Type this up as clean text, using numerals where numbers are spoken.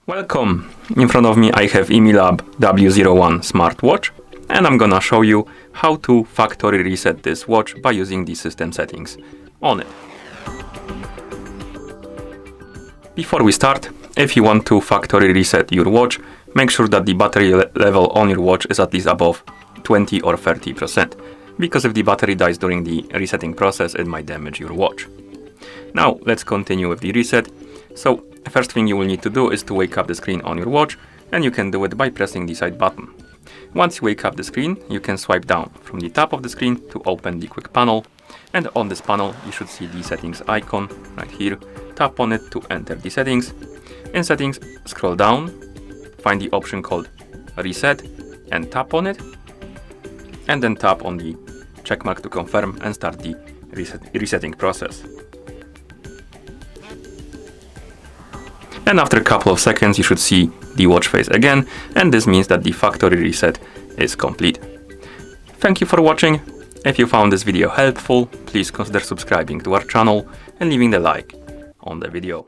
Welcome! In front of me I have IMILAB W01 smartwatch, and I'm gonna show you how to factory reset this watch by using the system settings on it. Before we start, if you want to factory reset your watch, make sure that the battery level on your watch is at least above 20 or 30%, because if the battery dies during the resetting process, it might damage your watch. Now let's continue with the reset. So first thing you will need to do is to wake up the screen on your watch, and you can do it by pressing the side button. Once you wake up the screen, you can swipe down from the top of the screen to open the quick panel, and on this panel you should see the settings icon right here. Tap on it to enter the settings. In settings, scroll down, find the option called reset and tap on it, and then tap on the check mark to confirm and start the resetting process. And after a couple of seconds you should see the watch face again, and this means that the factory reset is complete. Thank you for watching. If you found this video helpful, please consider subscribing to our channel and leaving a like on the video.